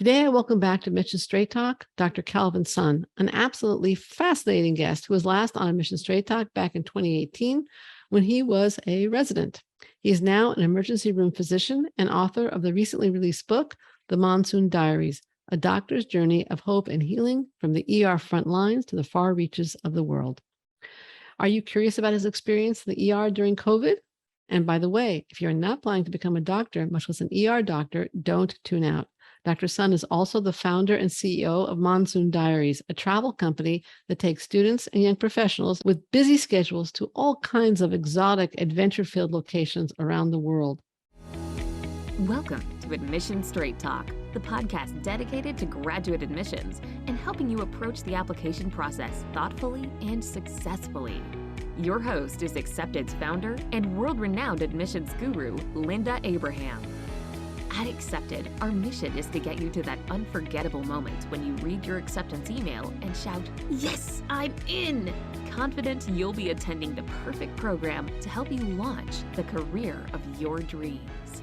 Today, I welcome back to Mission Straight Talk, Dr. Calvin Sun, an absolutely fascinating guest who was last on Mission Straight Talk back in 2018 when he was a resident. He is now an emergency room physician and author of the recently released book, The Monsoon Diaries, a doctor's journey of hope and healing from the ER Frontlines to the far reaches of the world. Are you curious about his experience in the ER during COVID? And by the way, if you're not planning to become a doctor, much less an ER doctor, don't tune out. Dr. Sun is also the founder and CEO of Monsoon Diaries, a travel company that takes students and young professionals with busy schedules to all kinds of exotic, adventure-filled locations around the world. Welcome to Admission Straight Talk, the podcast dedicated to graduate admissions and helping you approach the application process thoughtfully and successfully. Your host is Accepted's founder and world-renowned admissions guru, Linda Abraham. At Accepted, our mission is to get you to that unforgettable moment when you read your acceptance email and shout, "Yes, I'm in!" Confident you'll be attending the perfect program to help you launch the career of your dreams.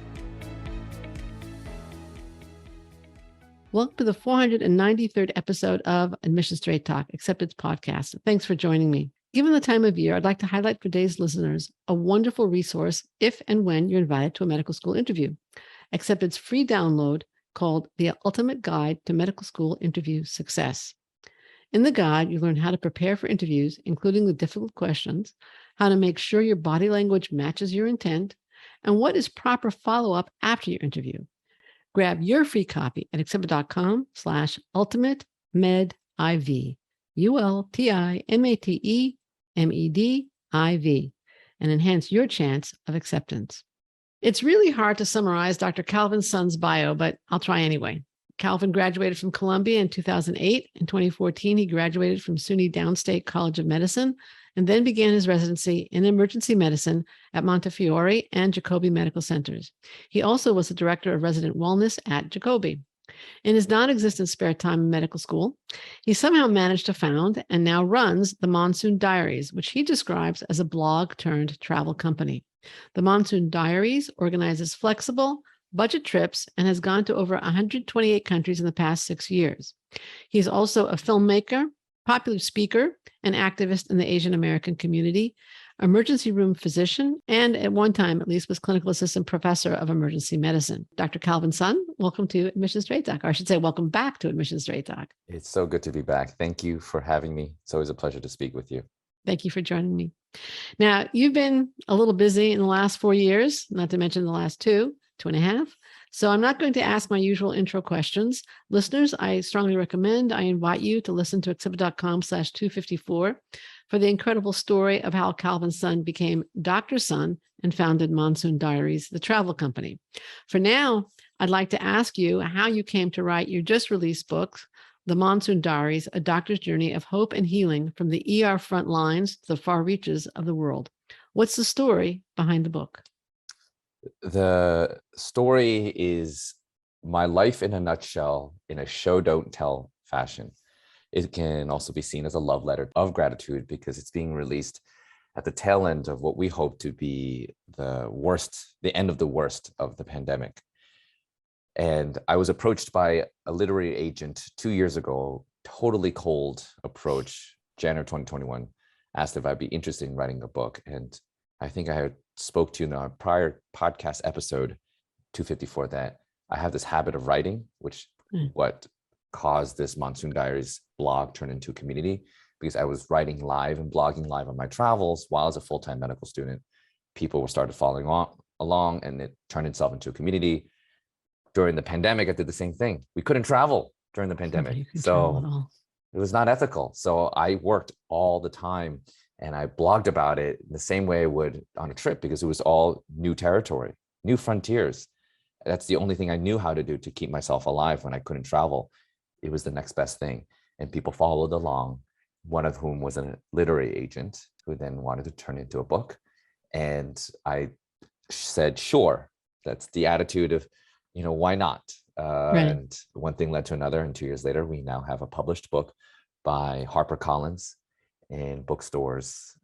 Welcome to the 493rd episode of Admission Straight Talk, Accepted's podcast. Thanks for joining me. Given the time of year, I'd like to highlight for today's listeners a wonderful resource if and when you're invited to a medical school interview. Accepted's free download called The Ultimate Guide to Medical School Interview Success. In the guide, you learn how to prepare for interviews, including the difficult questions, how to make sure your body language matches your intent, and what is proper follow-up after your interview. Grab your free copy at accepted.com/ultimatemediv, ULTIMATEMEDIV, and enhance your chance of acceptance. It's really hard to summarize Dr. Calvin Sun's bio, but I'll try anyway. Calvin graduated from Columbia in 2008. In 2014, he graduated from SUNY Downstate College of Medicine and then began his residency in emergency medicine at Montefiore and Jacobi Medical Centers. He also was the director of resident wellness at Jacobi. In his non-existent spare time in medical school, he somehow managed to found and now runs the Monsoon Diaries, which he describes as a blog turned travel company. The Monsoon Diaries organizes flexible, budget trips and has gone to over 128 countries in the past 6 years. He's also a filmmaker, popular speaker, and activist in the Asian American community, emergency room physician, and at one time, at least, was clinical assistant professor of emergency medicine. Dr. Calvin Sun, welcome to Admission Straight Talk, or I should say, welcome back to Admission Straight Talk. It's so good to be back. Thank you for having me. It's always a pleasure to speak with you. Thank you for joining me. Now, you've been a little busy in the last 4 years, not to mention the last two and a half. So I'm not going to ask my usual intro questions. Listeners, I strongly recommend, I invite you to listen to accepted.com/254 for the incredible story of how Calvin Sun became Dr. Sun and founded Monsoon Diaries, the travel company. For now, I'd like to ask you how you came to write your just released book, The Monsoon Diaries, a doctor's journey of hope and healing from the ER Frontlines to the far reaches of the world. What's the story behind the book? The story is my life in a nutshell in a show don't tell fashion. It can also be seen as a love letter of gratitude because it's being released at the tail end of what we hope to be the end of the worst of the pandemic. And I was approached by a literary agent 2 years ago, totally cold approach, January 2021, asked if I'd be interested in writing a book. And I think I had spoke to you in our prior podcast episode 254 that I have this habit of writing, which what caused this Monsoon Diaries blog turn into a community, because I was writing live and blogging live on my travels while as a full-time medical student. People started following along and it turned itself into a community. During the pandemic, I did the same thing. We couldn't travel during the pandemic. So it was not ethical. So I worked all the time and I blogged about it in the same way I would on a trip because it was all new territory, new frontiers. That's the only thing I knew how to do to keep myself alive when I couldn't travel. It was the next best thing. And people followed along, one of whom was a literary agent who then wanted to turn it into a book. And I said, sure, that's the attitude of, why not? Right. And one thing led to another. And 2 years later, we now have a published book by HarperCollins in bookstores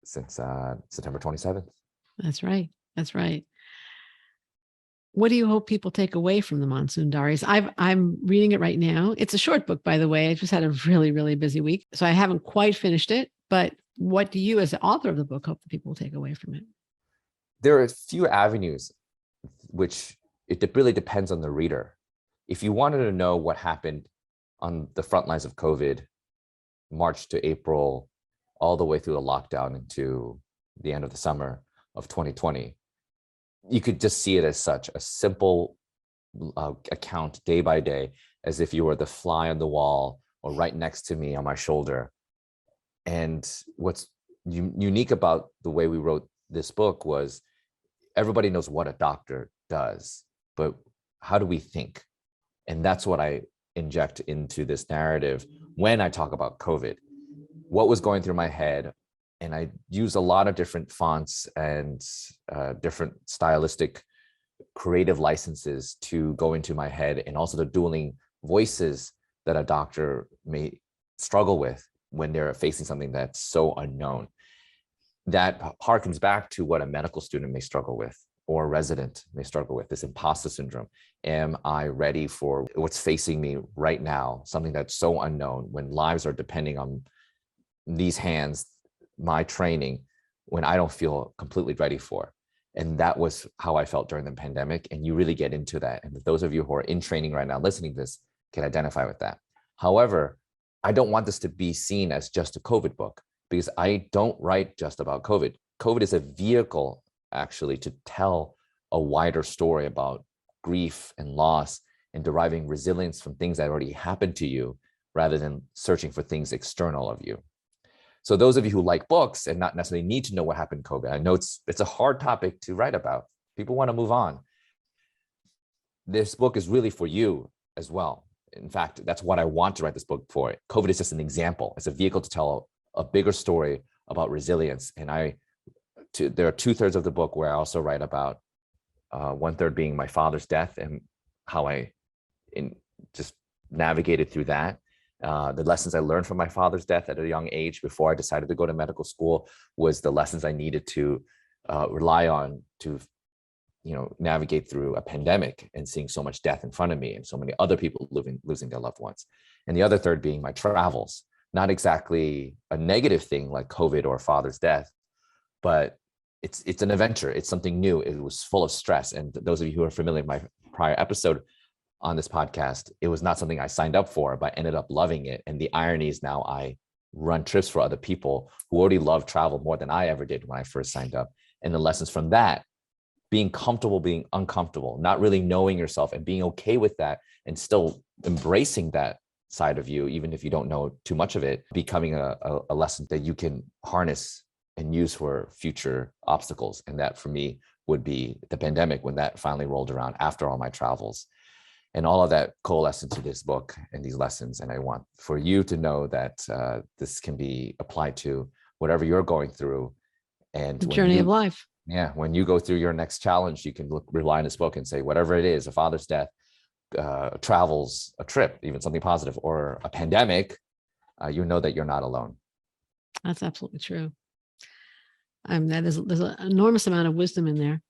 since September 27th. That's right. That's right. What do you hope people take away from the Monsoon Diaries? I'm reading it right now. It's a short book, by the way. I just had a really, really busy week, so I haven't quite finished it. But what do you, as the author of the book, hope that people will take away from it? There are a few avenues, which it really depends on the reader. If you wanted to know what happened on the front lines of COVID, March to April, all the way through the lockdown into the end of the summer of 2020, you could just see it as such a simple account day by day, as if you were the fly on the wall or right next to me on my shoulder. And what's unique about the way we wrote this book was everybody knows what a doctor does, but how do we think? And that's what I inject into this narrative when I talk about COVID. What was going through my head? And I use a lot of different fonts and different stylistic creative licenses to go into my head, and also the dueling voices that a doctor may struggle with when they're facing something that's so unknown. That harkens back to what a medical student may struggle with, or a resident may struggle with, this imposter syndrome. Am I ready for what's facing me right now? Something that's so unknown, when lives are depending on these hands, my training, when I don't feel completely ready for. And that was how I felt during the pandemic. And you really get into that. And those of you who are in training right now listening to this can identify with that. However, I don't want this to be seen as just a COVID book, because I don't write just about COVID. COVID is a vehicle actually to tell a wider story about grief and loss, and deriving resilience from things that already happened to you, rather than searching for things external of you. So those of you who like books and not necessarily need to know what happened in COVID, I know it's a hard topic to write about. People want to move on. This book is really for you as well. In fact, that's what I want to write this book for. COVID is just an example. It's a vehicle to tell a bigger story about resilience. And there are 2/3 of the book where I also write about 1/3 being my father's death, and how I just navigated through that. The lessons I learned from my father's death at a young age before I decided to go to medical school was the lessons I needed to rely on to, navigate through a pandemic and seeing so much death in front of me and so many other people losing their loved ones. And the other 1/3 being my travels, not exactly a negative thing like COVID or father's death, but it's an adventure. It's something new. It was full of stress. And those of you who are familiar with my prior episode on this podcast, it was not something I signed up for, but ended up loving it. And the irony is now I run trips for other people who already love travel more than I ever did when I first signed up. And the lessons from that, being comfortable, being uncomfortable, not really knowing yourself and being okay with that, and still embracing that side of you, even if you don't know too much of it, becoming a lesson that you can harness and use for future obstacles. And that for me would be the pandemic, when that finally rolled around after all my travels. And all of that coalesced into this book and these lessons. And I want for you to know that this can be applied to whatever you're going through. And The journey of life. Yeah, when you go through your next challenge, you can rely on this book and say, whatever it is, a father's death, travels, a trip, even something positive, or a pandemic, you know that you're not alone. That's absolutely true. There's an enormous amount of wisdom in there.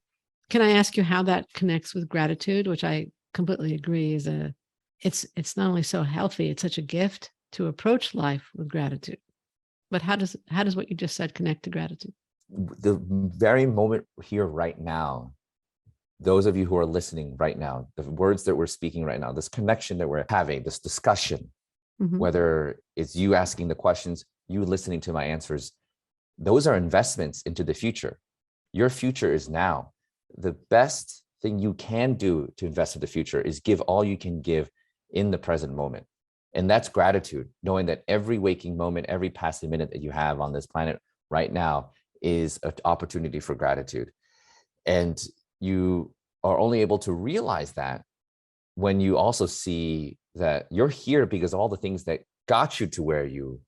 Can I ask you how that connects with gratitude, which I completely agree it's not only so healthy, it's such a gift to approach life with gratitude. But how does what you just said connect to gratitude? The very moment here right now, those of you who are listening right now, the words that we're speaking right now, this connection that we're having, this discussion, whether it's you asking the questions, you listening to my answers, those are investments into the future. Your future is now. The best thing you can do to invest in the future is give all you can give in the present moment. And that's gratitude, knowing that every waking moment, every passing minute that you have on this planet right now is an opportunity for gratitude. And you are only able to realize that when you also see that you're here because of all the things that got you to where you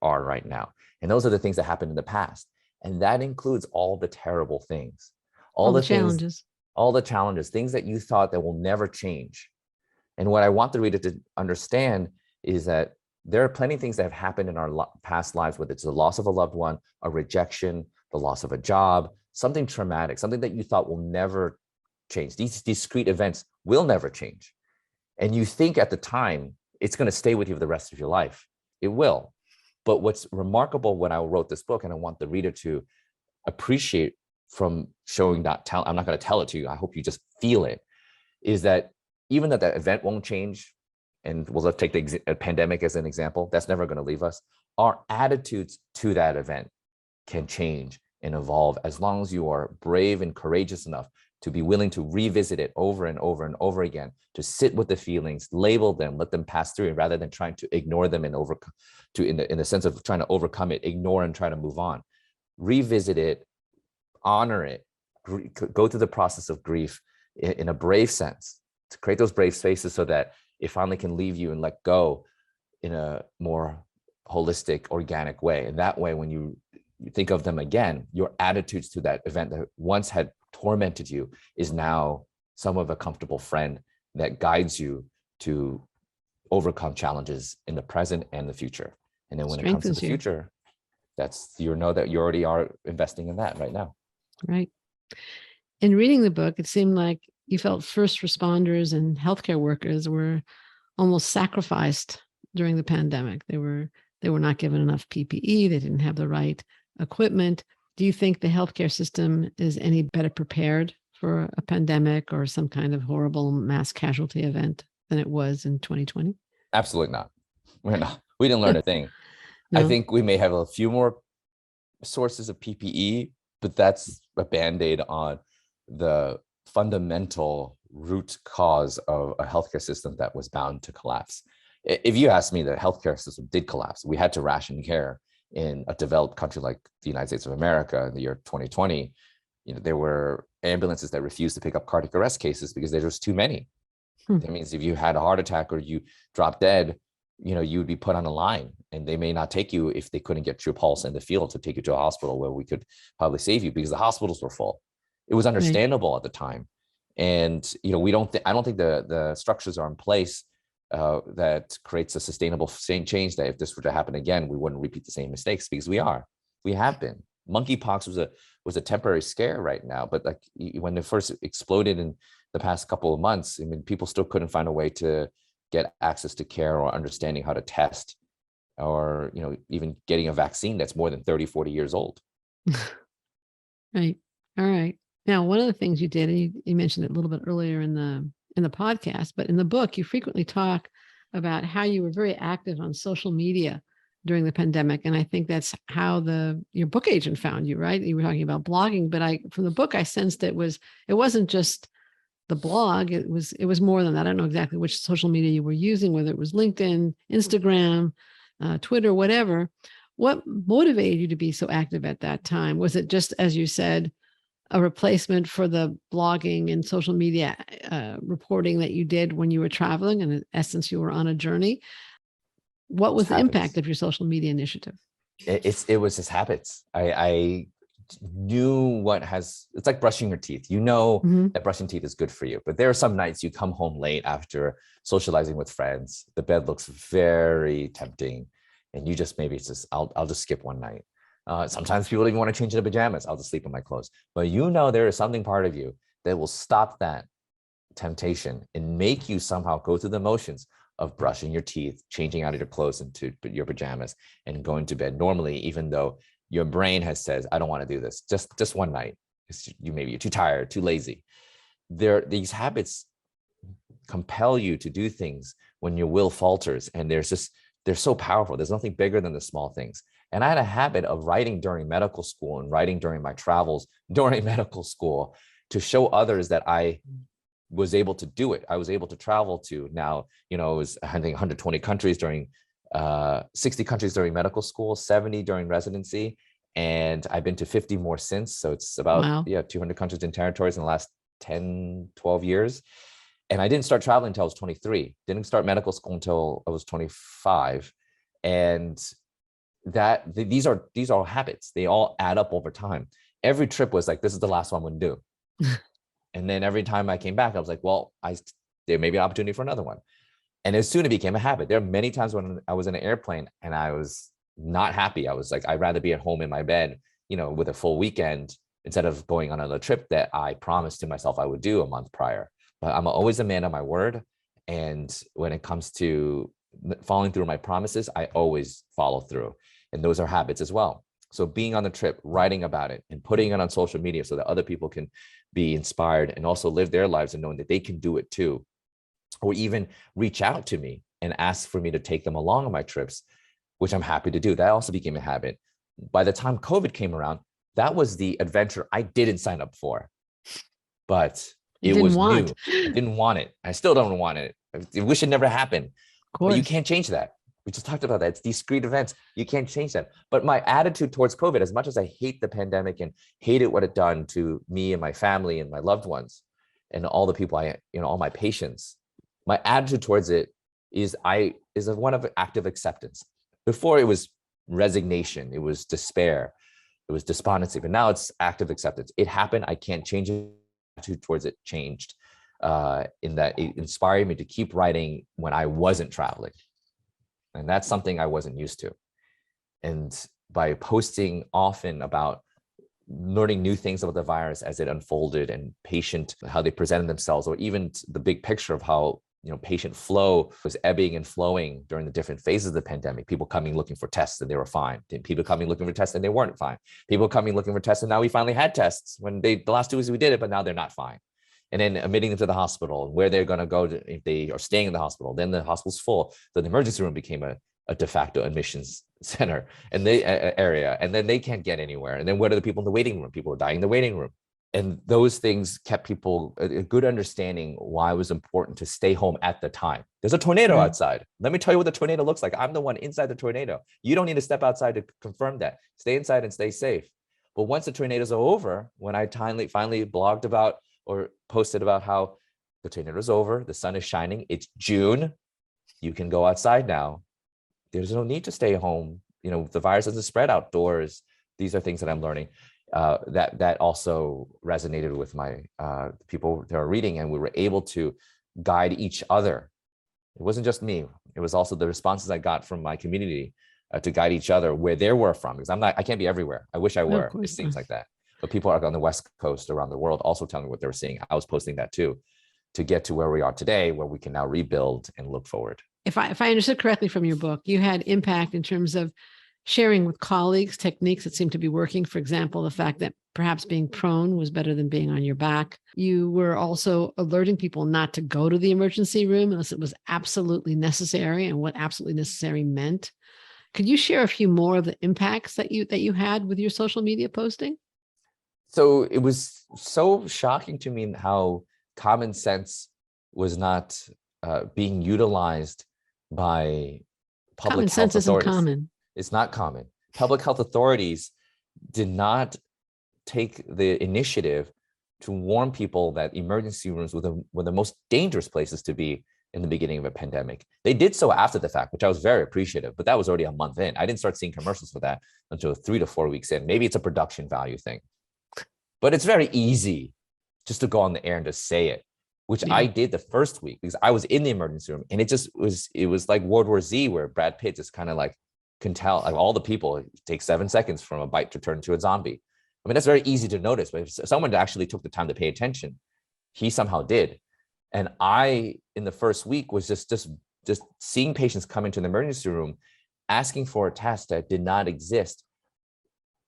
are right now. And those are the things that happened in the past. And that includes all the terrible things, all the challenges, all the challenges, things that you thought that will never change. And what I want the reader to understand is that there are plenty of things that have happened in our past lives, whether it's the loss of a loved one, a rejection, the loss of a job, something traumatic, something that you thought will never change. These discrete events will never change. And you think at the time it's going to stay with you for the rest of your life. It will. But what's remarkable when I wrote this book, and I want the reader to appreciate from showing that talent, I'm not going to tell it to you, I hope you just feel it, is that even that event won't change, and we'll take the pandemic as an example, that's never going to leave us. Our attitudes to that event can change and evolve as long as you are brave and courageous enough to be willing to revisit it over and over and over again, to sit with the feelings, label them, let them pass through, rather than trying to ignore them and in the sense of trying to overcome it, ignore and try to move on. Revisit it, honor it, go through the process of grief in a brave sense, to create those brave spaces so that it finally can leave you and let go in a more holistic, organic way. And that way, when you think of them again, your attitudes to that event that once had tormented you is now some of a comfortable friend that guides you to overcome challenges in the present and the future. And then when it comes to the future, that's, you know that you already are investing in that right now. Right. In reading the book, it seemed like you felt first responders and healthcare workers were almost sacrificed during the pandemic. They were not given enough PPE. They didn't have the right equipment. Do you think the healthcare system is any better prepared for a pandemic or some kind of horrible mass casualty event than it was in 2020? Absolutely not. We're not. We didn't learn a thing. No. I think we may have a few more sources of PPE, but that's a Band-Aid on the fundamental root cause of a healthcare system that was bound to collapse. If you ask me, the healthcare system did collapse. We had to ration care in a developed country like the United States of America in the year 2020. There were ambulances that refused to pick up cardiac arrest cases because there was too many. That means if you had a heart attack or you dropped dead, you would be put on a line, and they may not take you if they couldn't get your pulse in the field to take you to a hospital where we could probably save you, because the hospitals were full. It was understandable at the time. And, I don't think the structures are in place that creates a sustainable change, that if this were to happen again, we wouldn't repeat the same mistakes, because we have been. Monkeypox was a temporary scare right now, but like when it first exploded in the past couple of months, people still couldn't find a way to get access to care or understanding how to test, or, even getting a vaccine that's more than 30, 40 years old. Right. All right. Now, one of the things you did, and you mentioned it a little bit earlier in the podcast, but in the book, you frequently talk about how you were very active on social media during the pandemic. And I think that's how your book agent found you, right? You were talking about blogging, but from the book, I sensed it wasn't just the blog. It was more than that. I don't know exactly which social media you were using, whether it was LinkedIn, Instagram, Twitter, whatever. What motivated you to be so active at that time? Was it just, as you said, a replacement for the blogging and social media reporting that you did when you were traveling, and in essence, you were on a journey? What was the impact of your social media initiative? It was just habits. I knew it's like brushing your teeth. That brushing teeth is good for you, but there are some nights you come home late after socializing with friends. The bed looks very tempting, and you just I'll just skip one night. Sometimes people even want to change into pajamas. I'll just sleep in my clothes. But there is something part of you that will stop that temptation and make you somehow go through the motions of brushing your teeth, changing out of your clothes into your pajamas, and going to bed normally, even though your brain says, I don't want to do this. Just one night. Maybe you're too tired, too lazy. These habits compel you to do things when your will falters, and they're so powerful. There's nothing bigger than the small things. And I had a habit of writing during medical school and writing during my travels during medical school to show others that I was able to do it. I was able to travel to now, it was, I think, 120 countries during 60 countries during medical school, 70 during residency. And I've been to 50 more since. So it's about 200 countries and territories in the last 10, 12 years. And I didn't start traveling until I was 23. Didn't start medical school until I was 25. And these are habits. They all add up over time. Every trip was like, this is the last one I'm going to do. And then every time I came back, I was like, well, there may be an opportunity for another one. And as soon it became a habit. There are many times when I was in an airplane and I was not happy. I was like, I'd rather be at home in my bed, with a full weekend instead of going on another trip that I promised to myself I would do a month prior. But I'm always a man of my word. And when it comes to following through my promises, I always follow through. And those are habits as well. So being on the trip, writing about it and putting it on social media so that other people can be inspired and also live their lives and knowing that they can do it too. Or even reach out to me and ask for me to take them along on my trips, which I'm happy to do. That also became a habit. By the time COVID came around, that was the adventure I didn't sign up for, but it was new. I didn't want it. I still don't want it. I wish it never happened, but you can't change that. We just talked about that. It's discrete events. You can't change that. But my attitude towards COVID, as much as I hate the pandemic and hated what it done to me and my family and my loved ones and all the people all my patients, my attitude towards it is one of active acceptance. Before it was resignation, it was despair, it was despondency, but now it's active acceptance. It happened. I can't change it. Attitude towards it changed in that it inspired me to keep writing when I wasn't traveling. And that's something I wasn't used to. And by posting often about learning new things about the virus as it unfolded and how they presented themselves, or even the big picture of how patient flow was ebbing and flowing during the different phases of the pandemic. People coming looking for tests and they were fine. People coming looking for tests and they weren't fine. People coming looking for tests and now we finally had tests when the last 2 weeks we did it, but now they're not fine. And then admitting them to the hospital, where they're going to go if they are staying in the hospital. Then the hospital's full. So the emergency room became a de facto admissions center and area, and then they can't get anywhere. And then what are the people in the waiting room? People are dying in the waiting room. And those things kept people a good understanding why it was important to stay home at the time. There's a tornado outside. Let me tell you what the tornado looks like. I'm the one inside the tornado. You don't need to step outside to confirm that. Stay inside and stay safe. But once the tornadoes are over, when I finally blogged about or posted about how the tornado is over, the sun is shining, it's June, you can go outside now. There's no need to stay home. The virus doesn't spread outdoors. These are things that I'm learning. That also resonated with my people that are reading, and we were able to guide each other. It wasn't just me. It was also the responses I got from my community to guide each other where they were from, because I can't be everywhere. I wish I were. It seems like that. But people are on the West Coast around the world also telling me what they were seeing. I was posting that too, to get to where we are today, where we can now rebuild and look forward. If I understood correctly from your book, you had impact in terms of sharing with colleagues techniques that seem to be working. For example, the fact that perhaps being prone was better than being on your back. You were also alerting people not to go to the emergency room unless it was absolutely necessary, and what absolutely necessary meant. Could you share a few more of the impacts that you had with your social media posting? So it was so shocking to me how common sense was not being utilized by public health authorities. Isn't common. It's not common. Public health authorities did not take the initiative to warn people that emergency rooms were the most dangerous places to be in the beginning of a pandemic. They did so after the fact, which I was very appreciative, but that was already a month in. I didn't start seeing commercials for that until 3 to 4 weeks in. Maybe it's a production value thing, but it's very easy just to go on the air and just say it, which I did the first week because I was in the emergency room, and it was like World War Z, where Brad Pitt just kind of like can tell, like, all the people, it takes 7 seconds from a bite to turn into a zombie. I mean, that's very easy to notice, but if someone actually took the time to pay attention, he somehow did. And I, in the first week, was just seeing patients come into the emergency room, asking for a test that did not exist,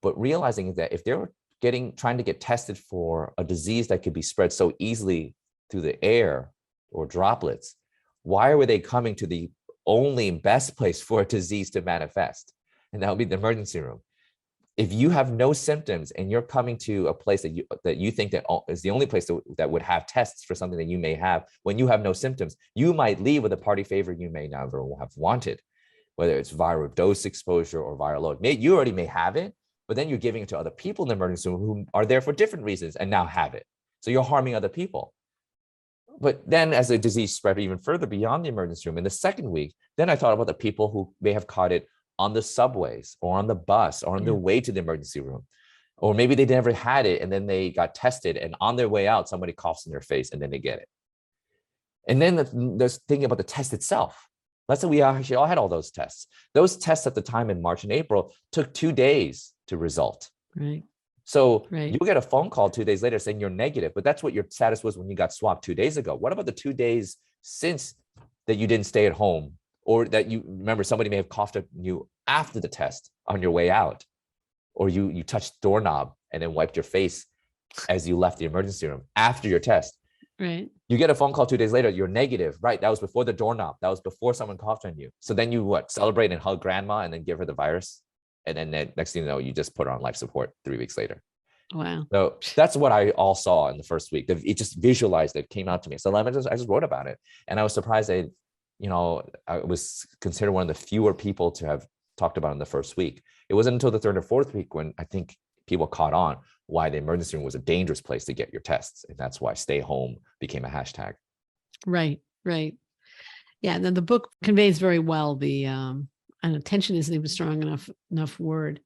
but realizing that if they were trying to get tested for a disease that could be spread so easily through the air or droplets, why were they coming to the only best place for a disease to manifest? And that would be the emergency room. If you have no symptoms and you're coming to a place that you think that is the only place that would have tests for something that you may have, when you have no symptoms, you might leave with a party favor you may never have wanted, whether it's viral dose exposure or viral load. You already may have it, but then you're giving it to other people in the emergency room who are there for different reasons and now have it. So you're harming other people. But then as the disease spread even further beyond the emergency room in the second week, then I thought about the people who may have caught it on the subways or on the bus or on their way to the emergency room. Or maybe they never had it and then they got tested, and on their way out, somebody coughs in their face and then they get it. And then there's thinking about the test itself. Let's say we actually all had all those tests. Those tests at the time in March and April took 2 days to result. Right. So Right. you'll get a phone call 2 days later saying you're negative, but that's what your status was when you got swabbed 2 days ago. What about the 2 days since that you didn't stay at home, or that you remember somebody may have coughed at you after the test on your way out, or you touched the doorknob and then wiped your face as you left the emergency room after your test. Right. You get a phone call 2 days later, you're negative, right? That was before the doorknob. That was before someone coughed on you. So then you what? Celebrate and hug grandma and then give her the virus. And then next thing you know, you just put her on life support 3 weeks later. Wow. So that's what I all saw in the first week. It just visualized it, came out to me. So I just wrote about it. And I was surprised that, I was considered one of the fewer people to have talked about it in the first week. It wasn't until the third or fourth week when I think people caught on why the emergency room was a dangerous place to get your tests. And that's why stay home became a hashtag. Right. Right. Yeah. And then the book conveys very well the, and attention isn't even strong enough word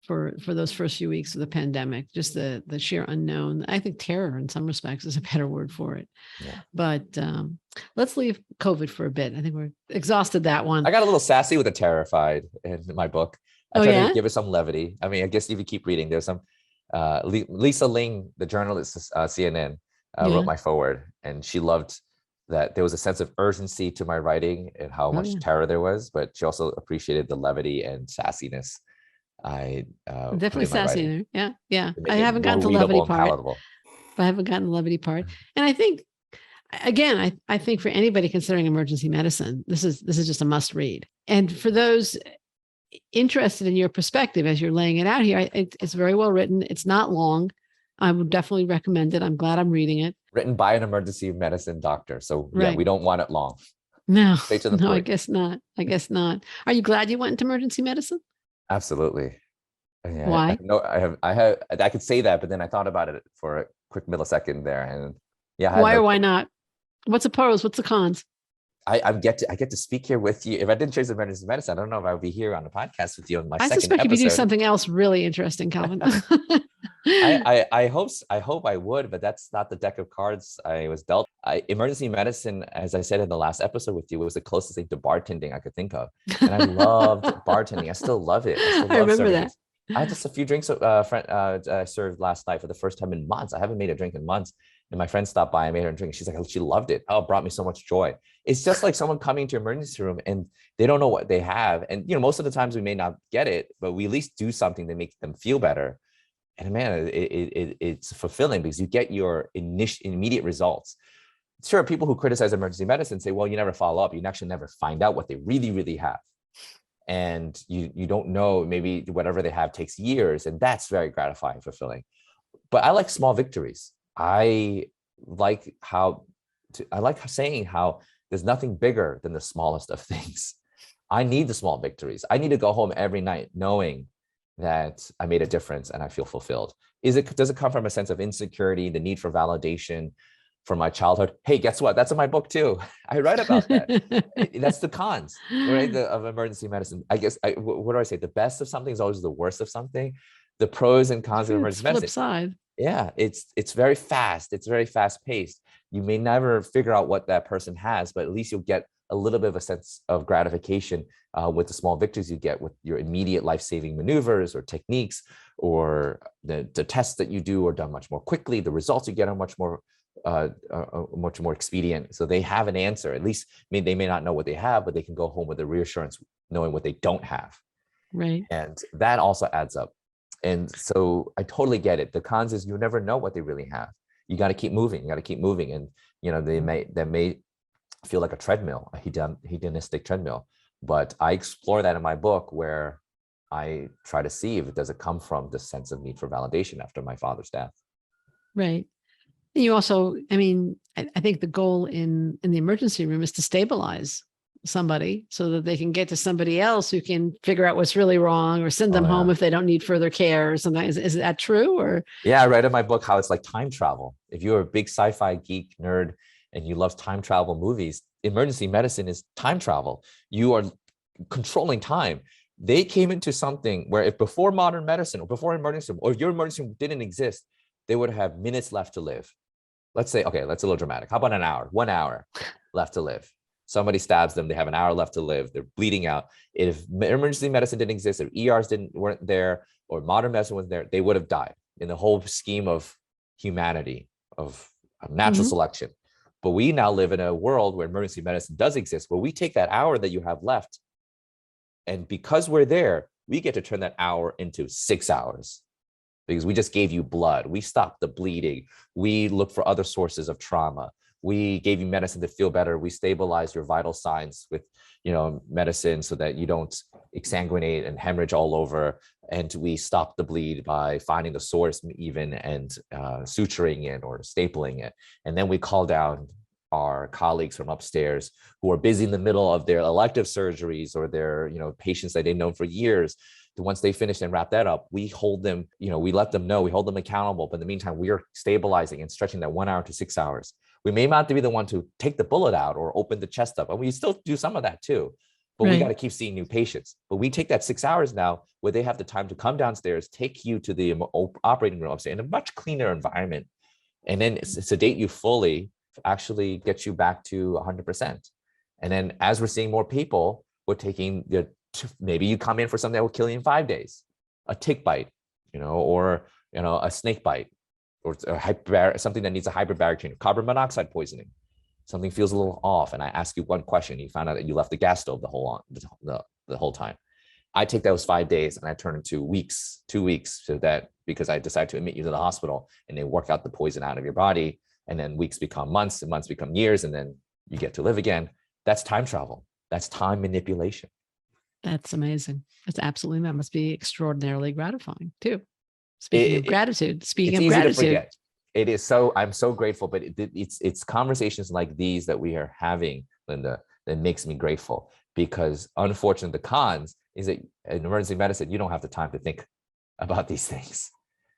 for those first few weeks of the pandemic, just the sheer unknown. I think terror in some respects is a better word for it. Yeah. But let's leave COVID for a bit. I think we're exhausted that one. I got a little sassy with the terrified in my book. I tried to give it some levity. I mean, I guess if you keep reading, there's some Lisa Ling, the journalist, CNN, wrote my foreword, and she loved that there was a sense of urgency to my writing and how much terror there was, but she also appreciated the levity and sassiness. I definitely sassy there. Yeah. Yeah. I haven't gotten to the levity part. I haven't gotten the levity part. And I think, again, I think for anybody considering emergency medicine, this is just a must read. And for those interested in your perspective as you're laying it out here, it's very well written. It's not long. I would definitely recommend it. I'm glad I'm reading it. Written by an emergency medicine doctor. So yeah, we don't want it long. No, Straight to the point. I guess not. Are you glad you went into emergency medicine? Absolutely. Yeah, why? I could say that, but then I thought about it for a quick millisecond there. And yeah. Why or why not? What's the pros? What's the cons? I get to speak here with you. If I didn't choose emergency medicine, I don't know if I would be here on the podcast with you on my second episode. I suspect if you do something else really interesting, Calvin. I hope I would, but that's not the deck of cards I was dealt. Emergency medicine, as I said in the last episode with you, was the closest thing to bartending I could think of. And I loved bartending. I still love it. I remember that. I had just a few drinks I served last night for the first time in months. I haven't made a drink in months. And my friend stopped by, I made her a drink. She's like, she loved it. Oh, it brought me so much joy. It's just like someone coming to emergency room and they don't know what they have. And, most of the times we may not get it, but we at least do something to make them feel better. And man, it's fulfilling because you get your immediate results. Sure, people who criticize emergency medicine say, well, you never follow up. You actually never find out what they really, really have. And you don't know, maybe whatever they have takes years. And that's very gratifying, fulfilling. But I like small victories. I like saying how there's nothing bigger than the smallest of things. I need the small victories. I need to go home every night knowing that I made a difference and I feel fulfilled. Does it come from a sense of insecurity, the need for validation from my childhood? Hey, guess what? That's in my book too. I write about that. That's the cons, right? Of emergency medicine. I guess, what do I say? The best of something is always the worst of something. The pros and cons of emergency medicine. Flip side. Yeah, it's very fast. It's very fast paced. You may never figure out what that person has, but at least you'll get a little bit of a sense of gratification with the small victories you get with your immediate life-saving maneuvers or techniques, or the tests that you do are done much more quickly. The results you get are much more expedient. So they have an answer. At least they may not know what they have, but they can go home with the reassurance knowing what they don't have. Right. And that also adds up. And so I totally get it. The cons is you never know what they really have. You got to keep moving. And that may feel like a treadmill, a hedonistic treadmill. But I explore that in my book, where I try to see if it doesn't come from the sense of need for validation after my father's death. Right. And you also, I think the goal in the emergency room is to stabilize somebody so that they can get to somebody else who can figure out what's really wrong or send them home if they don't need further care or something. Is that true? Or yeah, I read in my book how it's like time travel. If you're a big sci-fi geek nerd and you love time travel movies, emergency medicine is time travel. You are controlling time. They came into something where if before modern medicine or before emergency room, or if your emergency room didn't exist, they would have minutes left to live. Let's say, okay, that's a little dramatic. How about 1 hour left to live? Somebody stabs them. They have an hour left to live. They're bleeding out. If emergency medicine didn't exist, if ERs weren't there, or modern medicine wasn't there, they would have died. in the whole scheme of humanity, of natural Mhm. selection. But we now live in a world where emergency medicine does exist, where we take that hour that you have left, and because we're there, we get to turn that hour into 6 hours because we just gave you blood. We stopped the bleeding. We looked for other sources of trauma. We gave you medicine to feel better. We stabilized your vital signs with, medicine so that you don't exsanguinate and hemorrhage all over. And we stopped the bleed by finding the source even and suturing it or stapling it. And then we call down our colleagues from upstairs who are busy in the middle of their elective surgeries or their, patients that they've known for years. Once they finish and wrap that up, we hold them, we let them know, we hold them accountable. But in the meantime, we are stabilizing and stretching that 1 hour to 6 hours. We may not be the one to take the bullet out or open the chest up, and we still do some of that too. But we got to keep seeing new patients. But we take that 6 hours now where they have the time to come downstairs, take you to the operating room upstairs in a much cleaner environment, and then sedate you fully, actually get you back to 100%. And then as we're seeing more people, we're taking maybe you come in for something that will kill you in 5 days, a tick bite, or a snake bite, or something that needs a hyperbaric treatment, carbon monoxide poisoning. Something feels a little off, and I ask you one question. You found out that you left the gas stove the whole time. I take those 5 days and I turn into weeks, 2 weeks, so that because I decide to admit you to the hospital and they work out the poison out of your body, and then weeks become months and months become years, and then you get to live again. That's time travel. That's time manipulation. That's amazing. That must be extraordinarily gratifying too. Speaking of gratitude, it's easy to forget. It is so, I'm so grateful, but it's conversations like these that we are having, Linda, that makes me grateful, because unfortunately the cons is that in emergency medicine, you don't have the time to think about these things.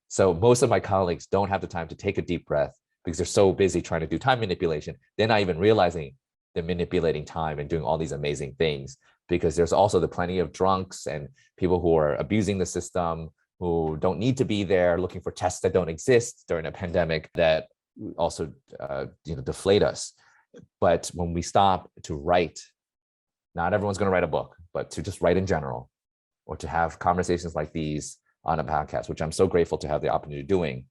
So most of my colleagues don't have the time to take a deep breath because they're so busy trying to do time manipulation. They're not even realizing they're manipulating time and doing all these amazing things, because there's also the plenty of drunks and people who are abusing the system, who don't need to be there, looking for tests that don't exist during a pandemic, that also deflate us. But when we stop to write, not everyone's going to write a book, but to just write in general, or to have conversations like these on a podcast, which I'm so grateful to have the opportunity of doing,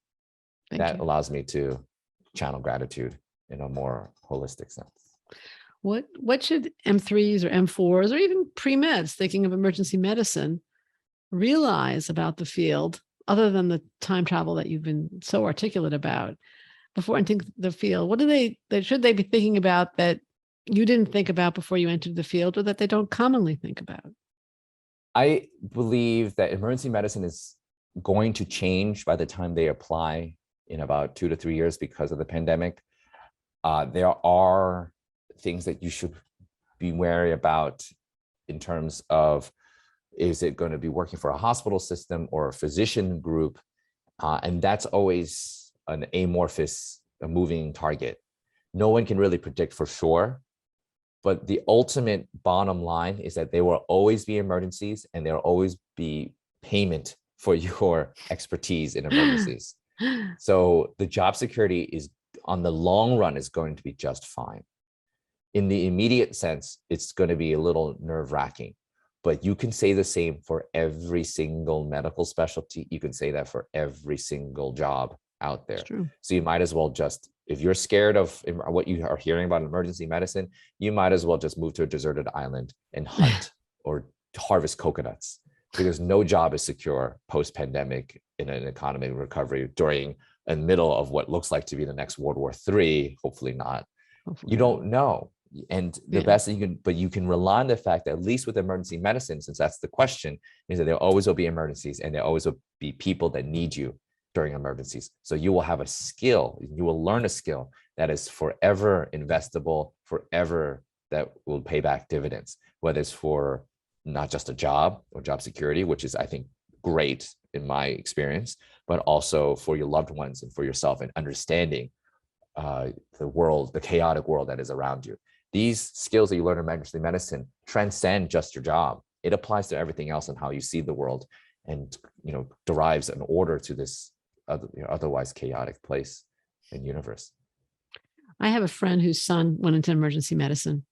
that allows me to channel gratitude in a more holistic sense. What should M3s or M4s or even pre-meds thinking of emergency medicine realize about the field, other than the time travel that you've been so articulate about, before entering the field? What should they be thinking about that you didn't think about before you entered the field, or that they don't commonly think about? I believe that emergency medicine is going to change by the time they apply in about 2 to 3 years because of the pandemic. There are things that you should be wary about in terms of, is it going to be working for a hospital system or a physician group? And that's always an amorphous, a moving target. No one can really predict for sure. But the ultimate bottom line is that there will always be emergencies, and there will always be payment for your expertise in emergencies. So the job security is, on the long run, is going to be just fine. In the immediate sense, it's going to be a little nerve-wracking, but you can say the same for every single medical specialty. You can say that for every single job out there. So you might as well just, if you're scared of what you are hearing about emergency medicine, you might as well just move to a deserted island and hunt or harvest coconuts, because no job is secure post-pandemic in an economic recovery during the middle of what looks like to be the next World War III. Hopefully not. You don't know. And the best that you can, but you can rely on the fact that, at least with emergency medicine, since that's the question, is that there always will be emergencies, and there always will be people that need you during emergencies. So you will have a skill, you will learn a skill that is forever investable, forever, that will pay back dividends, whether it's for not just a job or job security, which is, I think, great in my experience, but also for your loved ones and for yourself, and understanding the world, the chaotic world that is around you. These skills that you learn in emergency medicine transcend just your job. It applies to everything else and how you see the world, and derives an order to this otherwise chaotic place and universe. I have a friend whose son went into emergency medicine,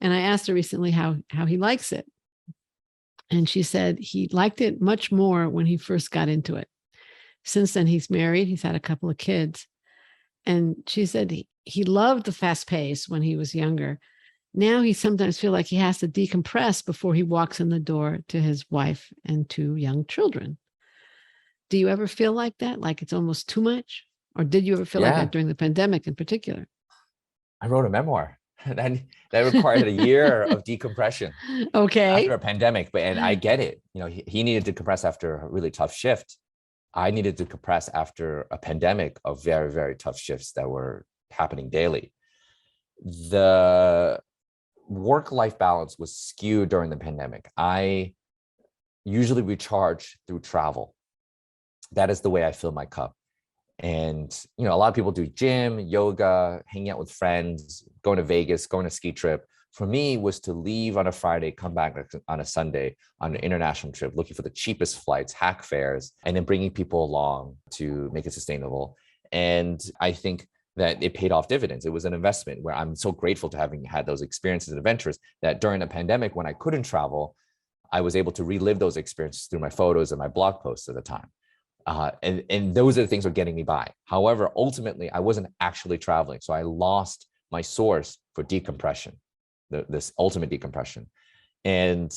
and I asked her recently how he likes it. And she said he liked it much more when he first got into it. Since then, he's married. He's had a couple of kids. And she said he loved the fast pace when he was younger. Now he sometimes feels like he has to decompress before he walks in the door to his wife and two young children. Do you ever feel like that? Like it's almost too much? Or did you ever feel like Yeah, that during the pandemic in particular? I wrote a memoir and that required a year of decompression after Okay. a pandemic. But and I get it. He needed to compress after a really tough shift. I needed to compress after a pandemic of very, very tough shifts that were happening daily. The work-life balance was skewed during the pandemic. I usually recharge through travel. That is the way I fill my cup. And a lot of people do gym, yoga, hanging out with friends, going to Vegas, going on a ski trip. For me, was to leave on a Friday, come back on a Sunday on an international trip, looking for the cheapest flights, hack fares, and then bringing people along to make it sustainable. And I think that it paid off dividends. It was an investment where I'm so grateful to having had those experiences and adventures that during the pandemic, when I couldn't travel, I was able to relive those experiences through my photos and my blog posts at the time. And those are the things that were getting me by. However, ultimately, I wasn't actually traveling. So I lost my source for decompression, this ultimate decompression. And,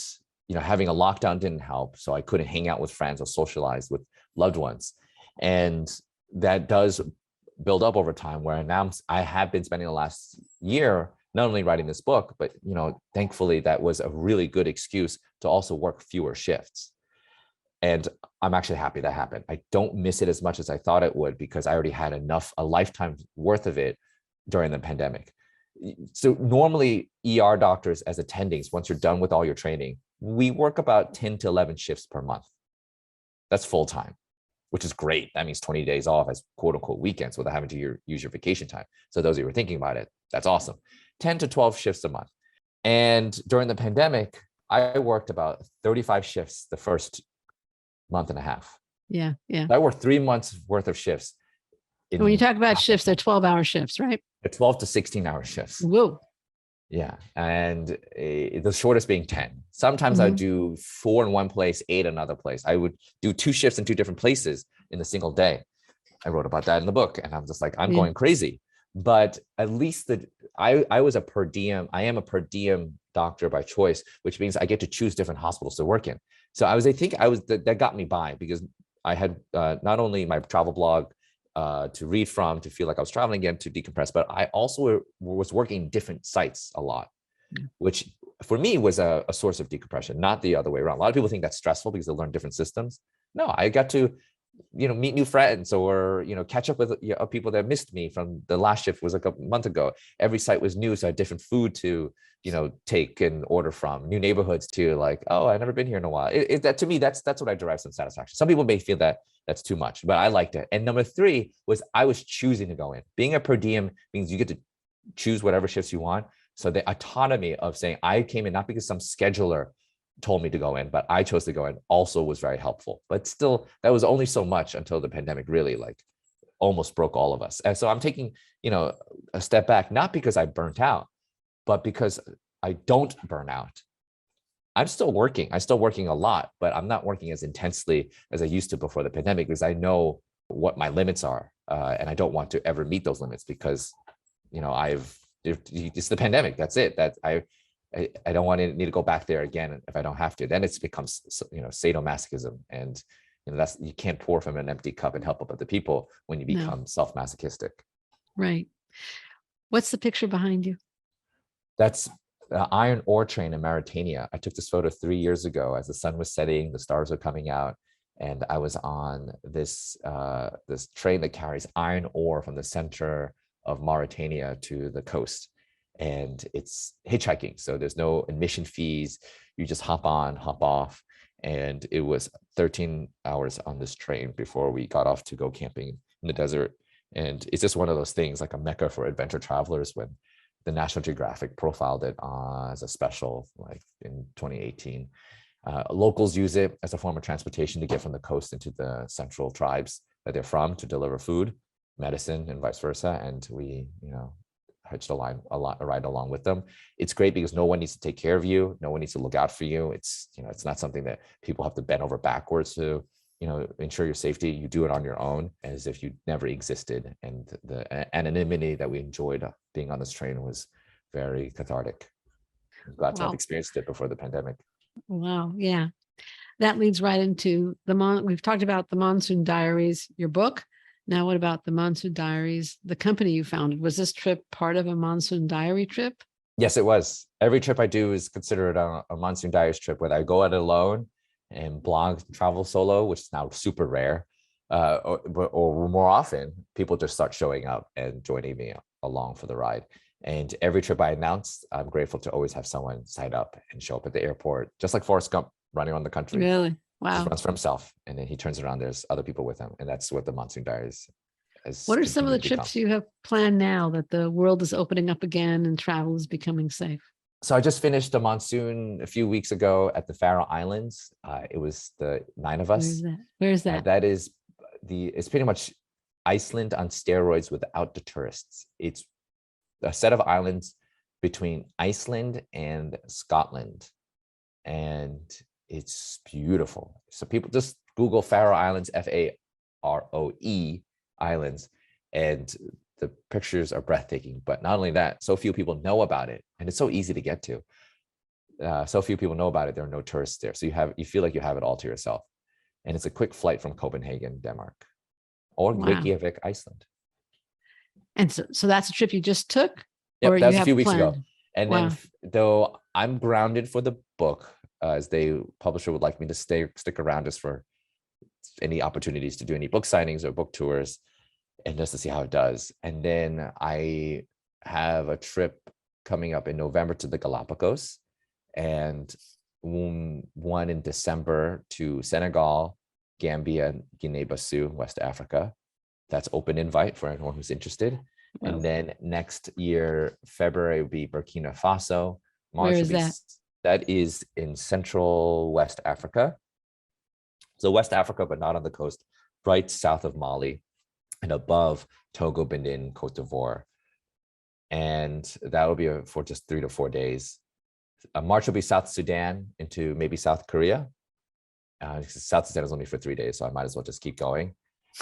having a lockdown didn't help. So I couldn't hang out with friends or socialize with loved ones. And that does build up over time, where now I have been spending the last year not only writing this book, but, thankfully that was a really good excuse to also work fewer shifts. And I'm actually happy that happened. I don't miss it as much as I thought it would, because I already had a lifetime worth of it during the pandemic. So normally ER doctors as attendings, once you're done with all your training, we work about 10 to 11 shifts per month. That's full time, which is great. That means 20 days off as quote unquote weekends without having to use your vacation time. So those of you who are thinking about it, that's awesome. 10 to 12 shifts a month. And during the pandemic, I worked about 35 shifts the first month and a half. Yeah. Yeah. I worked 3 months worth of shifts. When you talk about shifts, they're 12-hour shifts, right? They're 12 to 16-hour shifts. Whoa. Yeah. And the shortest being 10. Sometimes I do 4 in one place, 8 another place. I would do 2 shifts in 2 different places in a single day. I wrote about that in the book, and I'm just like, I'm going crazy. But at least I was a per diem. I am a per diem doctor by choice, which means I get to choose different hospitals to work in. So that got me by, because I had not only my travel blog to read from, to feel like I was traveling again, to decompress, but I also was working different sites a lot, which for me was a source of decompression, not the other way around. A lot of people think that's stressful because they learn different systems. No, I got to meet new friends, or catch up with people that missed me from the last shift was like a month ago. Every site was new, so I had different food to take and order from, new neighborhoods to, like, oh, I've never been here in a while. That to me, that's what I derive some satisfaction. Some people may feel that that's too much, but I liked it. And number 3 was I was choosing to go in. Being a per diem means you get to choose whatever shifts you want. So the autonomy of saying I came in not because some scheduler told me to go in, but I chose to go in, also was very helpful. But still, that was only so much until the pandemic really almost broke all of us. And so I'm taking, a step back, not because I burnt out, but because I don't burn out. I'm still working. I'm still working a lot, but I'm not working as intensely as I used to before the pandemic, because I know what my limits are. And I don't want to ever meet those limits, because, it's the pandemic. That's it. I don't want to need to go back there again if I don't have to. Then it becomes, sadomasochism, and you can't pour from an empty cup and help other people when you become self-masochistic. Right. What's the picture behind you? That's the iron ore train in Mauritania. I took this photo 3 years ago as the sun was setting, the stars were coming out, and I was on this train that carries iron ore from the center of Mauritania to the coast. And it's hitchhiking, so there's no admission fees. You just hop on, hop off. And it was 13 hours on this train before we got off to go camping in the desert. And it's just one of those things, like a mecca for adventure travelers, when the National Geographic profiled it as a special, like in 2018. Locals use it as a form of transportation to get from the coast into the central tribes that they're from, to deliver food, medicine, and vice versa. And we, hitched a ride along with them. It's great because no one needs to take care of you. No one needs to look out for you. It's, it's not something that people have to bend over backwards to ensure your safety, you do it on your own as if you never existed. And the anonymity that we enjoyed being on this train was very cathartic. I'm glad to have Wow. experienced it before the pandemic. Wow. Yeah. That leads right into we've talked about the Monsoon Diaries, your book. Now, what about the Monsoon Diaries, the company you founded? Was this trip part of a Monsoon Diary trip? Yes, it was. Every trip I do is considered a Monsoon Diaries trip, whether I go out alone and blog travel solo, which is now super rare, or more often, people just start showing up and joining me along for the ride. And every trip I announce, I'm grateful to always have someone sign up and show up at the airport, just like Forrest Gump running around the country. Really? Just Wow. runs for himself, and then he turns around. There's other people with him, and that's what the Monsoon Diaries has. What are some of the continued to become. trips you have planned now that the world is opening up again and travel is becoming safe? So I just finished a monsoon a few weeks ago at the Faroe Islands. It was the 9 of us. Where's that? Where's that? That is it's pretty much Iceland on steroids without the tourists. It's a set of islands between Iceland and Scotland, and it's beautiful. So people just Google Faroe Islands, Faroe Islands, and the pictures are breathtaking. But not only that, so few people know about it, and it's so easy to get to. So few people know about it. There are no tourists there, so you feel like you have it all to yourself. And it's a quick flight from Copenhagen, Denmark, or Wow. Reykjavik, Iceland. And so that's a trip you just took? Yep, or that was you a few have weeks ago. planned? And Wow. then, though I'm grounded for the book, as the publisher would like me to stick around just for any opportunities to do any book signings or book tours, and just to see how it does. And then I have a trip coming up in November to the Galapagos, and one in December to Senegal, Gambia, and Guinea-Bissau, West Africa. That's open invite for anyone who's interested. Wow. And then next year, February, will be Burkina Faso. March Where will is be that? That is in Central West Africa. So West Africa, but not on the coast, right south of Mali and above Togo, Benin, Cote d'Ivoire. And that will be for just 3 to 4 days. March will be South Sudan into maybe South Korea. South Sudan is only for 3 days, so I might as well just keep going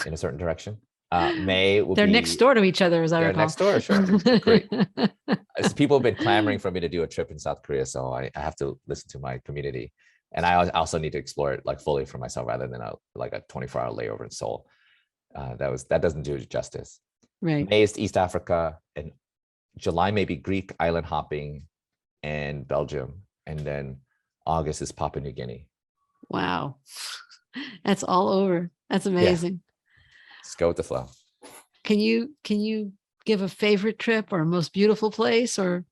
in a certain direction. May will They're be next door to each other, as I they're recall. next door, sure. Great. People have been clamoring for me to do a trip in South Korea, so I have to listen to my community, and I also need to explore it like fully for myself rather than a 24-hour layover in Seoul. That doesn't do it justice. Right. May is East Africa, and July maybe Greek island hopping and Belgium, and then August is Papua New Guinea. Wow. That's all over. That's amazing. Just go with the flow. Can you give a favorite trip or a most beautiful place, or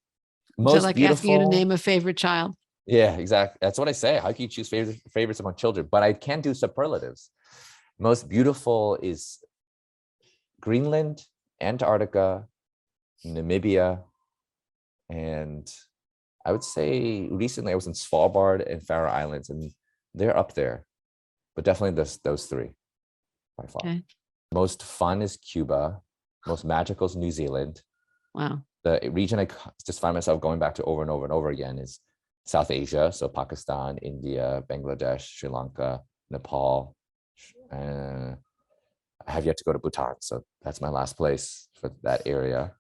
Most like beautiful, asking you to name a favorite child? Yeah, exactly. That's what I say. How can you choose favorites among children? But I can do superlatives. Most beautiful is Greenland, Antarctica, Namibia, and I would say recently I was in Svalbard and Faroe Islands, and they're up there. But definitely those three by far. Okay. Most fun is Cuba. Most magical is New Zealand. Wow. The region I just find myself going back to over and over and over again is South Asia. So Pakistan, India, Bangladesh, Sri Lanka, Nepal. I have yet to go to Bhutan. So that's my last place for that area.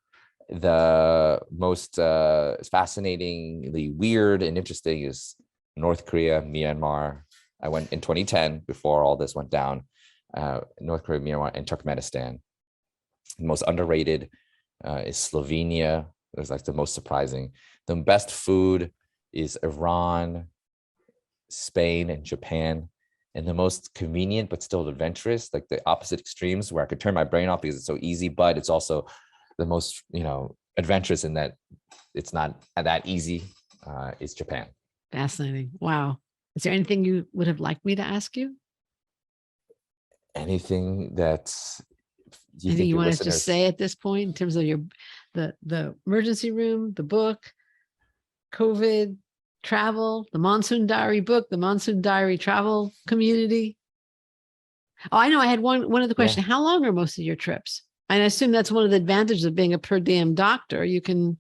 The most fascinatingly weird and interesting is North Korea, Myanmar. I went in 2010 before all this went down. North Korea, Myanmar, and Turkmenistan. The most underrated is Slovenia. It's like the most surprising. The best food is Iran, Spain, and Japan. And the most convenient but still adventurous, like the opposite extremes where I could turn my brain off because it's so easy, but it's also the most adventurous in that it's not that easy, is Japan. Fascinating. Wow. Is there anything you would have liked me to ask you? Anything that Anything you want to just say at this point in terms of the emergency room, the book, COVID, travel, the Monsoon Diary book, the Monsoon Diary travel community? Oh, I know. I had one other question. Yeah. How long are most of your trips? And I assume that's one of the advantages of being a per diem doctor. You can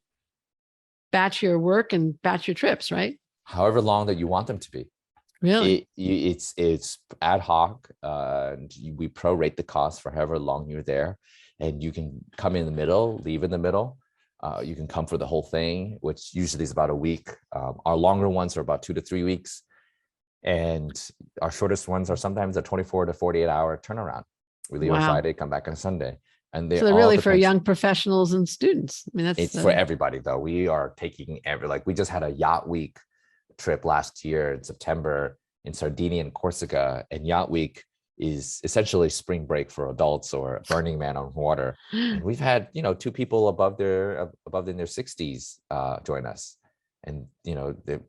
batch your work and batch your trips, right? However long that you want them to be. Really? It's ad hoc. We prorate the cost for however long you're there, and you can come in the middle, leave in the middle. You can come for the whole thing, which usually is about a week. Our longer ones are about 2 to 3 weeks, and our shortest ones are sometimes a 24 to 48 hour turnaround. We leave on Wow. Friday, come back on Sunday, and they So they're all really for depends. young professionals and students. I mean, that's It's for everybody though. We are taking like we just had a yacht week trip last year in September in Sardinia and Corsica, and yacht week is essentially spring break for adults or Burning Man on water. And we've had, two people above in their 60s join us, and they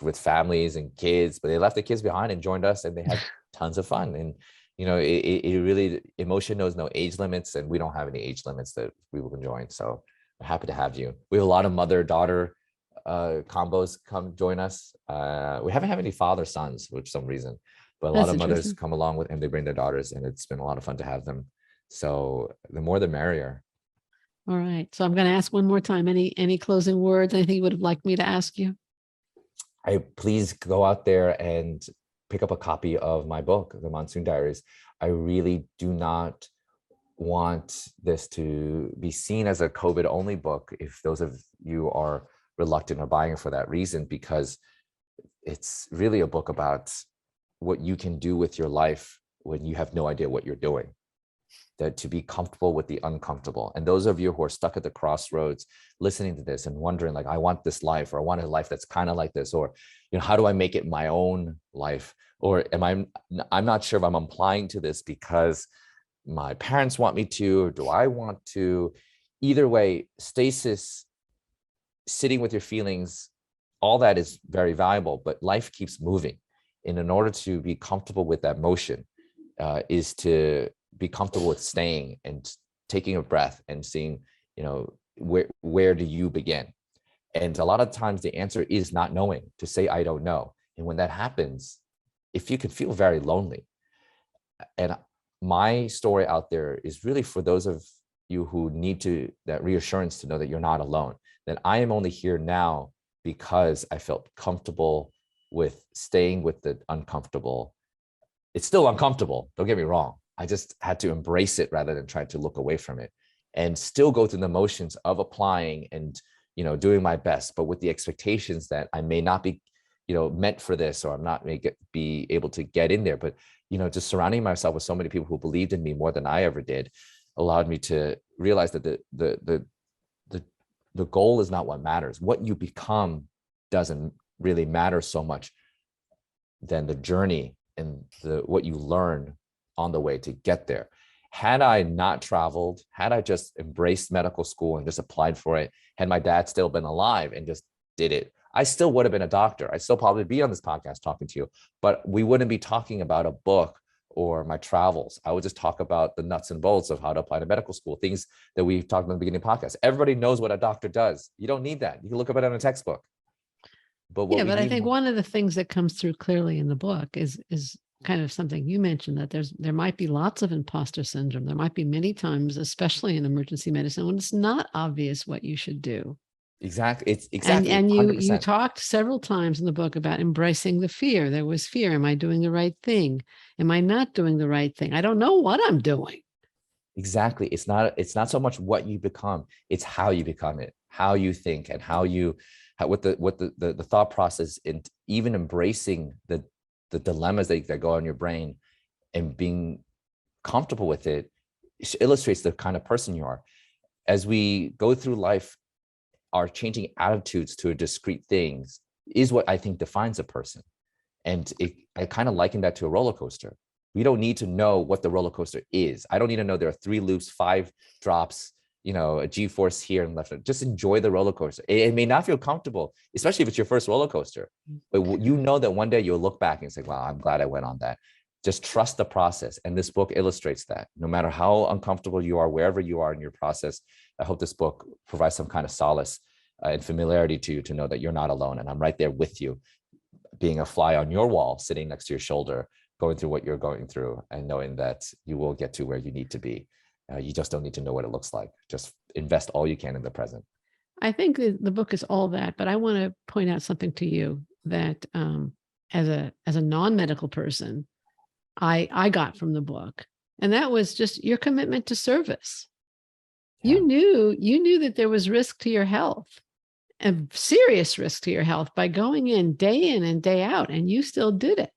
with families and kids, but they left the kids behind and joined us, and they had tons of fun. And it really, emotion knows no age limits, and we don't have any age limits that we will join. So we're happy to have you. We have a lot of mother-daughter combos come join us. We haven't had any father sons for some reason, but a lot that's of mothers interesting. come along with, and they bring their daughters, and it's been a lot of fun to have them. So the more the merrier. All right. So I'm going to ask one more time. Any closing words? Anything you would have liked me to ask you? Please go out there and pick up a copy of my book, The Monsoon Diaries. I really do not want this to be seen as a COVID only book, if those of you are reluctant or buying it for that reason, because it's really a book about what you can do with your life when you have no idea what you're doing. That to be comfortable with the uncomfortable. And those of you who are stuck at the crossroads listening to this and wondering, like, I want this life, or I want a life that's kind of like this, or how do I make it my own life? Or I'm not sure if I'm applying to this because my parents want me to, or do I want to? Either way, stasis, sitting with your feelings, all that is very valuable, but life keeps moving. And in order to be comfortable with that motion, is to be comfortable with staying and taking a breath and seeing, where do you begin? And a lot of times the answer is not knowing, to say, I don't know. And when that happens, if you can feel very lonely. And my story out there is really for those of you who need that reassurance to know that you're not alone, that I am only here now because I felt comfortable with staying with the uncomfortable. It's still uncomfortable, don't get me wrong. I just had to embrace it rather than trying to look away from it, and still go through the motions of applying and, doing my best, but with the expectations that I may not be, meant for this, or I'm not be able to get in there. But, just surrounding myself with so many people who believed in me more than I ever did allowed me to realize that the goal is not what matters. What you become doesn't really matter so much than the journey and what you learn on the way to get there. Had I not traveled, had I just embraced medical school and just applied for it, had my dad still been alive and just did it, I still would have been a doctor. I'd still probably be on this podcast talking to you, but we wouldn't be talking about a book or my travels. I would just talk about the nuts and bolts of how to apply to medical school, things that we talked about in the beginning of the podcast. Everybody knows what a doctor does. You don't need that. You can look up it in a textbook. But what Yeah, we but I need think more, one of the things that comes through clearly in the book is kind of something you mentioned, that there might be lots of imposter syndrome. There might be many times, especially in emergency medicine, when it's not obvious what you should do. exactly. It's And exactly you 100%. talked several times in the book about embracing the fear. There was fear. Am I doing the right thing? Am I not doing the right thing? I don't know what I'm doing. Exactly. It's not so much what you become, it's how you become it, how you think, and what the thought process, and even embracing the dilemmas that go on your brain and being comfortable with it illustrates the kind of person you are. As we go through life, our changing attitudes to discrete things is what I think defines a person. And I kind of liken that to a roller coaster. We don't need to know what the roller coaster is. I don't need to know there are 3 loops, 5 drops, a G-force here and left. Just enjoy the roller coaster. It may not feel comfortable, especially if it's your first roller coaster, but you know that one day you'll look back and say, wow, I'm glad I went on that. Just trust the process. And this book illustrates that. No matter how uncomfortable you are, wherever you are in your process, I hope this book provides some kind of solace and familiarity to you, to know that you're not alone. And I'm right there with you, being a fly on your wall, sitting next to your shoulder, going through what you're going through, and knowing that you will get to where you need to be. You just don't need to know what it looks like. Just invest all you can in the present. I think the book is all that, but I want to point out something to you that, as a non-medical person, I got from the book. And that was just your commitment to service. Yeah. You knew that there was risk to your health, a serious risk to your health by going in and day out, and you still did it.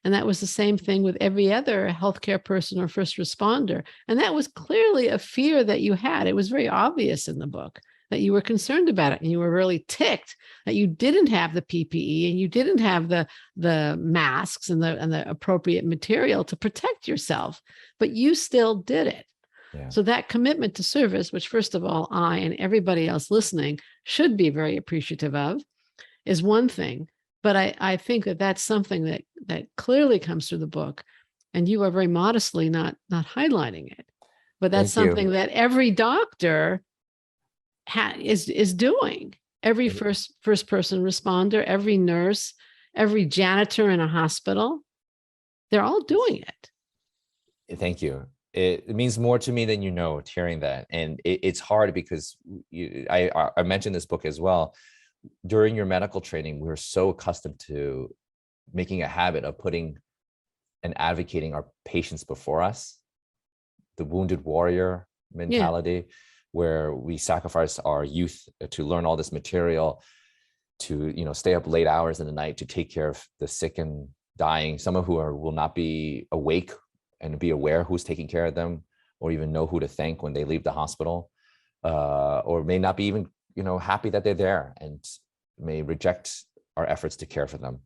And that was the same thing with every other healthcare person or first responder. And that was clearly a fear that you had. It was very obvious in the book that you were concerned about it, and you were really ticked that you didn't have the PPE and you didn't have the masks and the appropriate material to protect yourself, but you still did it. Yeah. So that commitment to service, which first of all, I and everybody else listening should be very appreciative of, is one thing. But I think that that's something that clearly comes through the book, and you are very modestly not highlighting it. But that's Thank you. something that every doctor is doing. Every It- first person responder, every nurse, every janitor in a hospital, they're all doing it. Thank you. It means more to me than you know, hearing that. And it's hard because I mentioned this book as well. During your medical training, we're so accustomed to making a habit of putting and advocating our patients before us, the wounded warrior mentality, where we sacrifice our youth to learn all this material, to stay up late hours in the night to take care of the sick and dying, some of who will not be awake and be aware who's taking care of them, or even know who to thank when they leave the hospital, or may not be even happy that they're there, and may reject our efforts to care for them.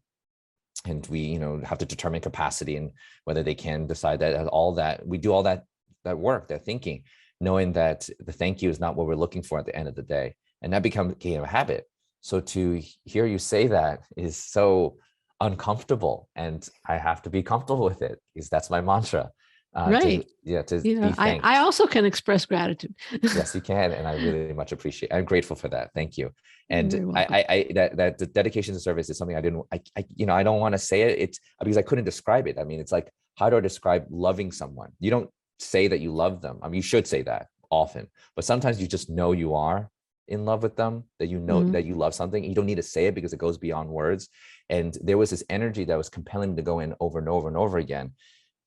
And we have to determine capacity and whether they can decide that all that we do all that work, that thinking, knowing that the thank you is not what we're looking for at the end of the day. And that became a habit. So to hear you say that is so uncomfortable, and I have to be comfortable with it, because that's my mantra. Right. To be thanked. I also can express gratitude. Yes, you can, and I really much appreciate. I'm grateful for that. Thank you. And You're welcome. that the dedication to service is something I don't want to say it. It's because I couldn't describe it. I mean, it's like, how do I describe loving someone? You don't say that you love them. I mean, you should say that often, but sometimes you just know you are in love with them, that that you love something. You don't need to say it because it goes beyond words. And there was this energy that was compelling me to go in over and over and over again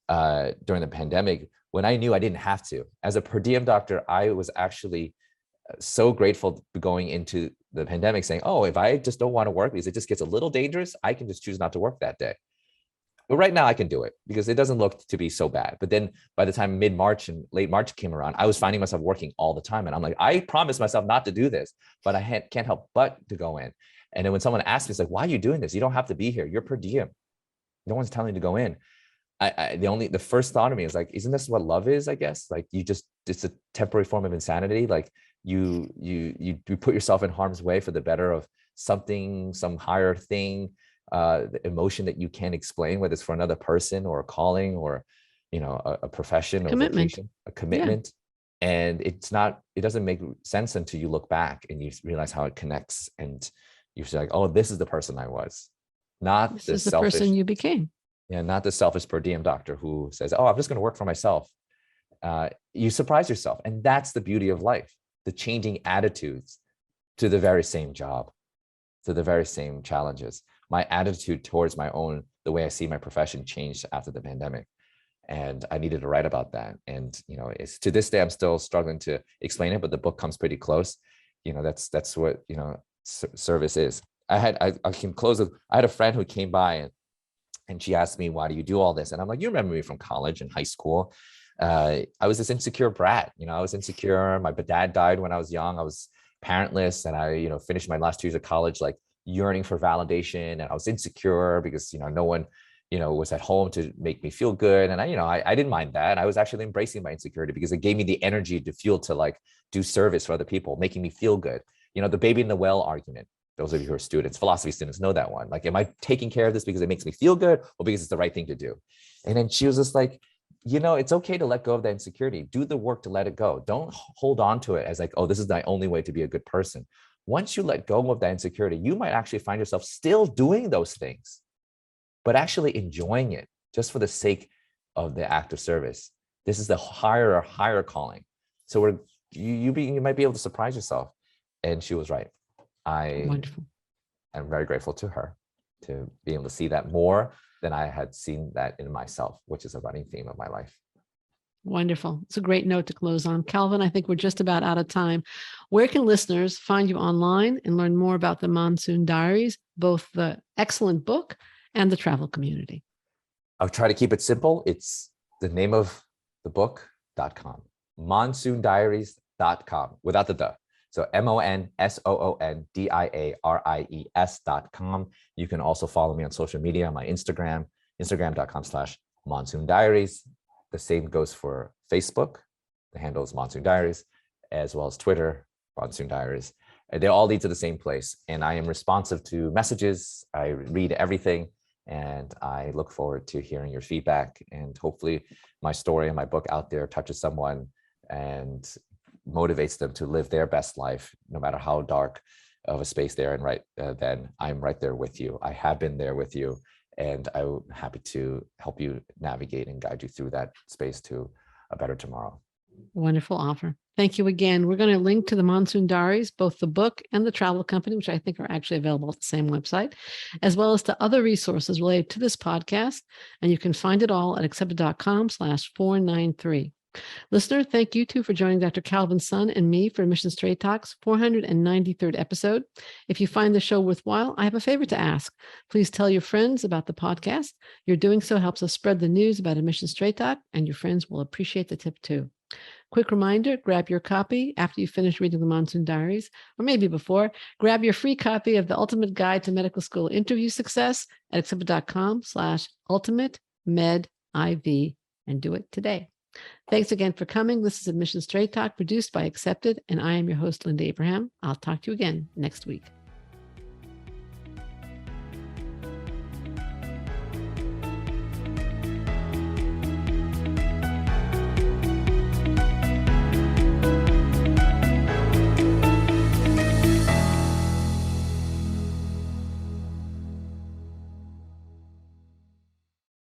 during the pandemic, when I knew I didn't have to. As a per diem doctor, I was actually so grateful going into the pandemic, saying, oh, if I just don't want to work because it just gets a little dangerous, I can just choose not to work that day. But right now I can do it because it doesn't look to be so bad. But then by the time mid-March and late March came around, I was finding myself working all the time. And I'm like, I promised myself not to do this, but I can't help but to go in. And then when someone asks me, it's like, why are you doing this? You don't have to be here. You're per diem. No one's telling you to go in. The first thought of me is like, isn't this what love is? I guess like it's a temporary form of insanity. Like you put yourself in harm's way for the better of something, some higher thing, the emotion that you can't explain, whether it's for another person or a calling or a profession or vocation, a commitment. Yeah. And it doesn't make sense until you look back and you realize how it connects, and you feel like, oh, this is the person I was, not this the is the selfish person you became. Yeah, not the selfish per diem doctor who says, oh, I'm just going to work for myself. You surprise yourself. And that's the beauty of life, the changing attitudes to the very same job, to the very same challenges. My attitude towards the way I see my profession changed after the pandemic. And I needed to write about that. And, it's to this day, I'm still struggling to explain it, but the book comes pretty close. That's what, service is. I can close with, I had a friend who came by and she asked me, why do you do all this? And I'm like, you remember me from college and high school. I was this insecure brat. I was insecure. My dad died when I was young. I was parentless. And I, finished my last 2 years of college, like yearning for validation. And I was insecure because, no one, was at home to make me feel good. And I didn't mind that. I was actually embracing my insecurity because it gave me the energy to fuel to like do service for other people, making me feel good. The baby in the well argument. Those of you who are students, philosophy students know that one. Like, am I taking care of this because it makes me feel good or because it's the right thing to do? And then she was just like, it's okay to let go of that insecurity. Do the work to let it go. Don't hold on to it as like, oh, this is my only way to be a good person. Once you let go of that insecurity, you might actually find yourself still doing those things, but actually enjoying it just for the sake of the act of service. This is the higher calling. So you might be able to surprise yourself. And she was right. Wonderful. I'm very grateful to her. to be able to see that more than I had seen that in myself, which is a running theme of my life. Wonderful. It's a great note to close on. Calvin, I think we're just about out of time. Where can listeners find you online and learn more about the Monsoon Diaries, both the excellent book and the travel community? I'll try to keep it simple. It's the name of the book.com, monsoondiaries.com, without the duh. So monsoondiaries.com. You can also follow me on social media, on my Instagram, instagram.com/Monsoon Diaries. The same goes for Facebook. The handle is Monsoon Diaries, as well as Twitter, Monsoon Diaries. And they all lead to the same place. And I am responsive to messages. I read everything. And I look forward to hearing your feedback. And hopefully my story and my book out there touches someone and motivates them to live their best life, no matter how dark of a space they're in then. I'm right there with you. I have been there with you. And I'm happy to help you navigate and guide you through that space to a better tomorrow. Wonderful offer. Thank you again. We're going to link to the Monsoon Diaries, both the book and the travel company, which I think are actually available at the same website, as well as to other resources related to this podcast. And you can find it all at accepted.com/493. Listener, thank you too for joining Dr. Calvin Sun and me for Admission Straight Talk's 493rd episode. If you find the show worthwhile, I have a favor to ask. Please tell your friends about the podcast. Your doing so helps us spread the news about Admission Straight Talk, and your friends will appreciate the tip too. Quick reminder, grab your copy after you finish reading the Monsoon Diaries, or maybe before. Grab your free copy of The Ultimate Guide to Medical School Interview Success at accepted.com/ultimatemediv and do it today. Thanks again for coming. This is Admission Straight Talk, produced by Accepted, and I am your host, Linda Abraham. I'll talk to you again next week.